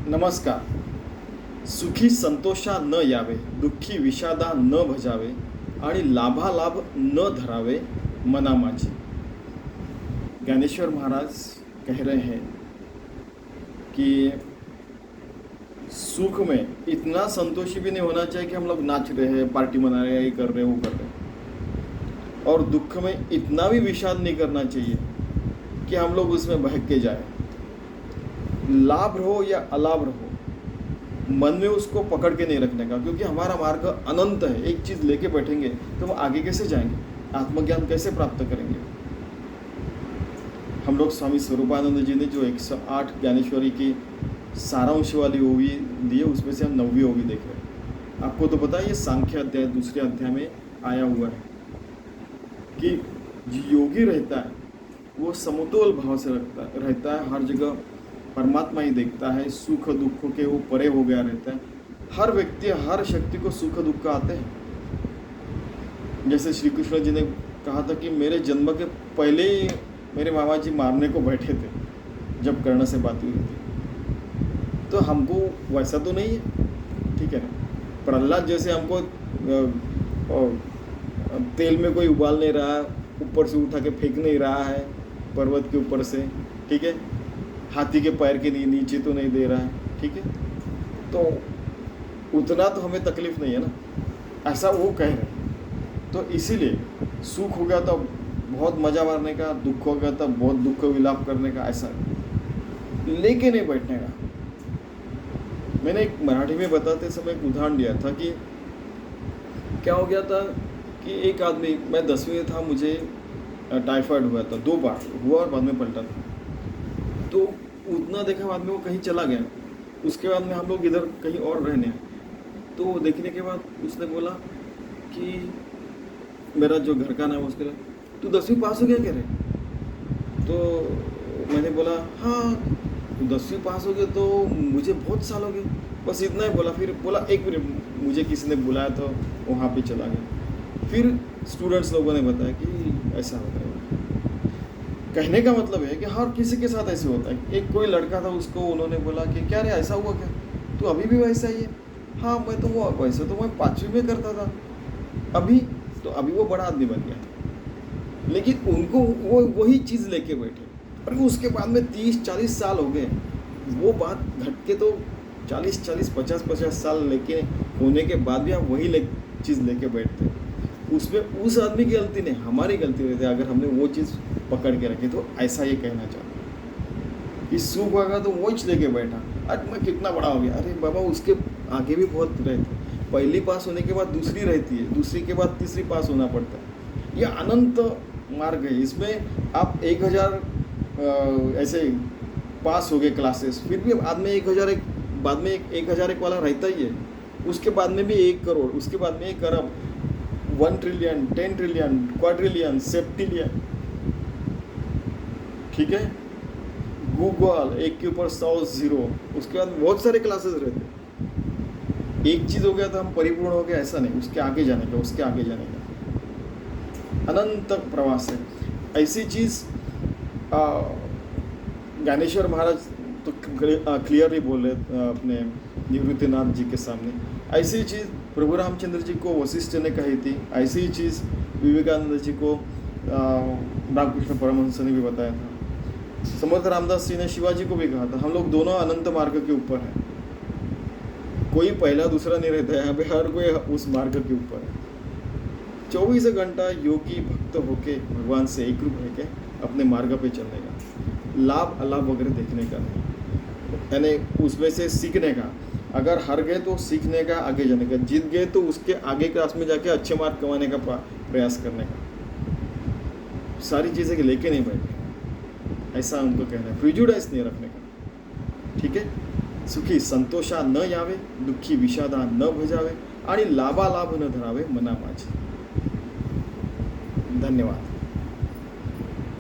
नमस्कार. सुखी संतोषा न यावे, दुःखी विषादा न भजावे आणि लाभालाभ न धरावे मना माझी. ज्ञानेश्वर महाराज कह रहे हैं कि सुख में इतना संतोषी भी नहीं होना चाहिए कि हम लोग नाच रहे हैं, पार्टी मना रहे हैं, ये कर रहे हैं, वो कर रहे हैं, और दुख में इतना भी विषाद नहीं करना चाहिए कि हम लोग उसमें बहक के जाए. लाभ रहो या अलाभ रहो, मन में उसको पकड़ के नहीं रखने का, क्योंकि हमारा मार्ग अनंत है. एक चीज़ लेके बैठेंगे तो हम आगे कैसे जाएंगे, आत्मज्ञान कैसे प्राप्त करेंगे. हम लोग स्वामी स्वरूपानंद जी ने जो 108 ज्ञानेश्वरी की सारांश वाली ओवी दी है, उसमें से हम 9वीं ओवी देख रहे हैं. आपको तो पता है, ये सांख्य अध्याय दूसरे अध्याय में आया हुआ है कि जो योगी रहता है वो समतोल भाव से रहता है, हर जगह परमात्मा ही देखता है, सुख दुख के वो परे हो गया रहता है. हर व्यक्ति, हर शक्ति को सुख दुख आते हैं. जैसे श्री कृष्ण जी ने कहा था कि मेरे जन्म के पहले ही मेरे मामा जी मारने को बैठे थे जब कर्ण से बात हुई थी. तो हमको वैसा तो नहीं है, ठीक है ना. प्रहलाद जैसे हमको तेल में कोई उबाल नहीं रहा, ऊपर से उठा के फेंक नहीं रहा है पर्वत के ऊपर से, ठीक है. हाथी के पैर के नीचे तो नहीं दे रहा है, ठीक है. तो उतना तो हमें तकलीफ नहीं है ना, ऐसा वो कह रहे हैं. तो इसीलिए सुख हो गया तो बहुत मज़ा मारने का, दुख हो गया तो बहुत दुख विलाप करने का, ऐसा लेके नहीं बैठने का. मैंने एक मराठी में बताते समय एक उदाहरण दिया था कि क्या हो गया था कि एक आदमी, मैं 10वीं में था, मुझे टाइफाइड हुआ था, 2 बार हुआ और बाद में पलटा था. तो उतना देखा, बाद में वो कहीं चला गया. उसके बाद में हम लोग इधर कहीं और रहने आए. तो देखने के बाद उसने बोला कि मेरा जो घर का नाम है, उसके लिए, तू 10वीं पास हो गया कह रहे. तो मैंने बोला हाँ, 10वीं पास हो गया तो मुझे बहुत साल हो गए, बस इतना ही बोला. फिर बोला 1 मिनट, मुझे किसी ने बुलाया तो वहाँ पे चला गया. फिर स्टूडेंट्स लोगों ने बताया कि ऐसा होता है. कहने का मतलब है कि हर किसी के साथ ऐसे होता है. एक कोई लड़का था, उसको उन्होंने बोला कि क्या रे ऐसा हुआ क्या, तू अभी भी वैसा ही है. हाँ, मैं तो वो वैसे तो मैं 5वीं में करता था, अभी तो अभी वो बड़ा आदमी बन गया. लेकिन उनको वो वही चीज़ लेके बैठे, और उसके बाद में 30-40 साल हो गए. वो बात घट के तो 40-40, 50-50 साल लेके होने के बाद भी हम वही चीज़ लेके बैठते. उसमें उस आदमी की गलती नहीं, हमारी गलती रहती है अगर हमने वो चीज़ पकड़ के रखी. तो ऐसा ये कहना चाहता कि सुख होगा तो वो चीज़ लेके बैठा, आज मैं कितना बड़ा हो गया. अरे बाबा, उसके आगे भी बहुत रहते. पहली पास होने के बाद दूसरी रहती है, दूसरी के बाद तीसरी पास होना पड़ता है. यह अनंत मार्ग है. इसमें आप 1000 ऐसे पास हो गए क्लासेस, फिर भी बाद में 1001, बाद में 1001 वाला रहता ही है. उसके बाद में भी 1 करोड़, उसके बाद में 1 अरब, 1 ट्रिलियन, 10 ट्रिलियन, क्वाड्रिलियन, सेप्टिलियन, ठीक है. गूगल, 1 के ऊपर 100 जीरो, उसके बाद बहुत सारे क्लासेस रहते. एक चीज़ हो गया तो हम परिपूर्ण हो गया, ऐसा नहीं. उसके आगे जाने का, उसके आगे जाने का अनंत प्रवास है. ऐसी चीज़ ज्ञानेश्वर महाराज तो क्लियरली बोले अपने निवृत्तिनाथ जी के सामने. ऐसी चीज़ प्रभु रामचंद्र जी को वशिष्ठ ने कही थी. ऐसी ही चीज़ विवेकानंद जी को रामकृष्ण परमहंस ने भी बताया था. समर्थ रामदास जी ने शिवाजी को भी कहा था. हम लोग दोनों अनंत मार्ग के ऊपर हैं. कोई पहला दूसरा नहीं रहता है, यहाँ पे हर कोई उस मार्ग के ऊपर है. 24 घंटा योगी भक्त होके भगवान से एक रूप रह के अपने मार्ग पे चलने का, लाभ अलाभ वगैरह देखने का नहीं, यानी उसमें से सीखने का. अगर हार गए तो सीखने का, आगे जाने का. जीत गए तो उसके आगे क्लास में जाके अच्छे मार्क कमाने का प्रयास करने का. सारी चीज़ें लेके नहीं बैठे, ऐसा उनको कहना है. प्रिजुडाइज नहीं रखने का, ठीक है. सुखी संतोषा न यावे, दुःखी विषादा न भजावे आणि लाभालाभ न धरावे मना माझी. धन्यवाद.